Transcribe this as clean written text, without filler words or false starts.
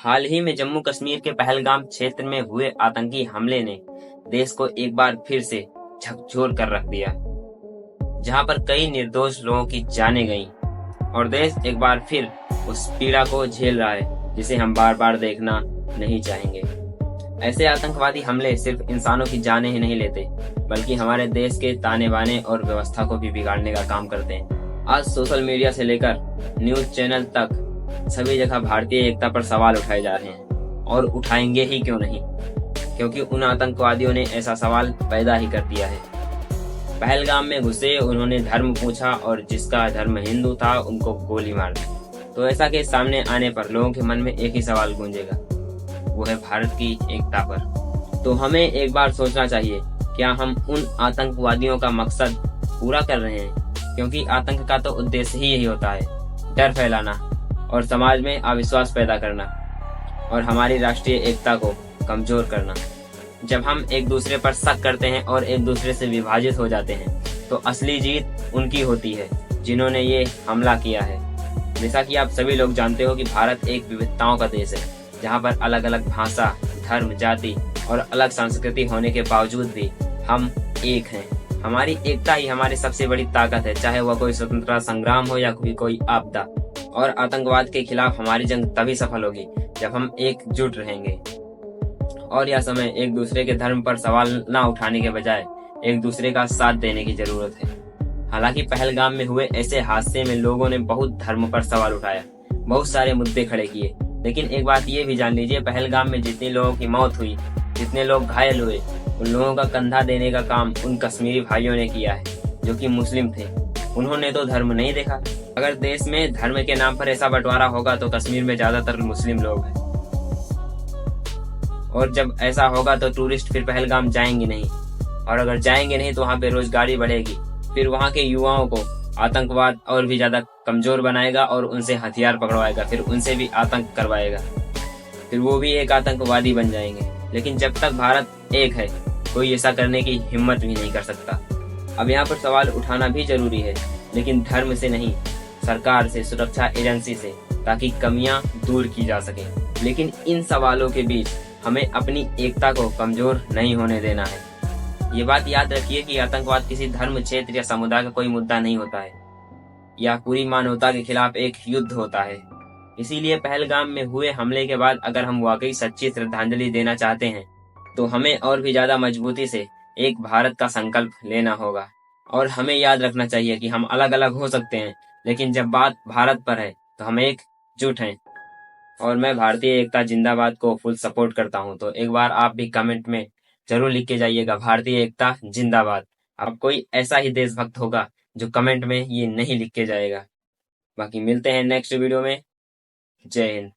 हाल ही में जम्मू कश्मीर के पहलगाम क्षेत्र में हुए आतंकी हमले ने देश को एक बार फिर से झकझोर कर रख दिया, जहां पर कई निर्दोष लोगों की जानें गईं और देश एक बार फिर उस पीड़ा को झेल रहा है जिसे हम बार बार देखना नहीं चाहेंगे। ऐसे आतंकवादी हमले सिर्फ इंसानों की जानें ही नहीं लेते, बल्कि हमारे देश के ताने बाने और व्यवस्था को भी बिगाड़ने का काम करते हैं। आज सोशल मीडिया से लेकर न्यूज चैनल तक सभी जगह भारतीय एकता पर सवाल उठाए जा रहे हैं, और उठाएंगे ही क्यों नहीं, क्योंकि उन आतंकवादियों ने ऐसा सवाल पैदा ही कर दिया है। पहलगाम में घुसे, उन्होंने धर्म पूछा और जिसका धर्म हिंदू था उनको गोली मार दी। तो ऐसा के सामने आने पर लोगों के मन में एक ही सवाल गूंजेगा, वो है भारत की एकता पर। तो हमें एक बार सोचना चाहिए, क्या हम उन आतंकवादियों का मकसद पूरा कर रहे हैं? क्योंकि आतंक का तो उद्देश्य ही यही होता है, डर फैलाना और समाज में अविश्वास पैदा करना और हमारी राष्ट्रीय एकता को कमजोर करना। जब हम एक दूसरे पर शक करते हैं और एक दूसरे से विभाजित हो जाते हैं, तो असली जीत उनकी होती है जिन्होंने ये हमला किया है। जैसा कि आप सभी लोग जानते हो कि भारत एक विविधताओं का देश है, जहाँ पर अलग अलग भाषा, धर्म, जाति और अलग संस्कृति होने के बावजूद भी हम एक हैं। हमारी एकता ही हमारी सबसे बड़ी ताकत है, चाहे वह कोई स्वतंत्रता संग्राम हो या कोई आपदा। और आतंकवाद के खिलाफ हमारी जंग तभी सफल होगी जब हम एकजुट रहेंगे। और यह समय एक दूसरे के धर्म पर सवाल न उठाने के बजाय एक दूसरे का साथ देने की जरूरत है। हालांकि पहलगाम में हुए ऐसे हादसे में लोगों ने बहुत धर्म पर सवाल उठाया, बहुत सारे मुद्दे खड़े किए, लेकिन एक बात ये भी जान लीजिए, पहलगाम में जितने लोगों की मौत हुई, जितने लोग घायल हुए, उन लोगों का कंधा देने का काम उन कश्मीरी भाइयों ने किया है जो कि मुस्लिम थे। उन्होंने तो धर्म नहीं देखा। अगर देश में धर्म के नाम पर ऐसा बंटवारा होगा तो कश्मीर में ज्यादातर मुस्लिम लोग हैं, और जब ऐसा होगा तो टूरिस्ट फिर पहलगाम जाएंगे नहीं, और अगर जाएंगे नहीं तो वहाँ बेरोजगारी बढ़ेगी। फिर वहाँ के युवाओं को आतंकवाद और भी ज्यादा कमजोर बनाएगा और उनसे हथियार पकड़वाएगा, फिर उनसे भी आतंक करवाएगा, फिर वो भी एक आतंकवादी बन जाएंगे। लेकिन जब तक भारत एक है, कोई ऐसा करने की हिम्मत भी नहीं कर सकता। अब यहाँ पर सवाल उठाना भी जरूरी है, लेकिन धर्म से नहीं, सरकार से, सुरक्षा एजेंसी से, ताकि कमियां दूर की जा सके। लेकिन इन सवालों के बीच हमें अपनी एकता को कमजोर नहीं होने देना है। ये बात याद रखिए कि आतंकवाद किसी धर्म, क्षेत्र या समुदाय का कोई मुद्दा नहीं होता है, या पूरी मानवता के खिलाफ एक युद्ध होता है। इसीलिए पहलगाम में हुए हमले के बाद अगर हम वाकई सच्ची श्रद्धांजलि देना चाहते हैं, तो हमें और भी ज्यादा मजबूती से एक भारत का संकल्प लेना होगा। और हमें याद रखना चाहिए कि हम अलग अलग हो सकते हैं, लेकिन जब बात भारत पर है तो हम एकजुट हैं। और मैं भारतीय एकता जिंदाबाद को फुल सपोर्ट करता हूं। तो एक बार आप भी कमेंट में जरूर लिख के जाइएगा, भारतीय एकता जिंदाबाद। अब कोई ऐसा ही देशभक्त होगा जो कमेंट में ये नहीं लिख के जाएगा। बाकी मिलते हैं नेक्स्ट वीडियो में। जय हिंद।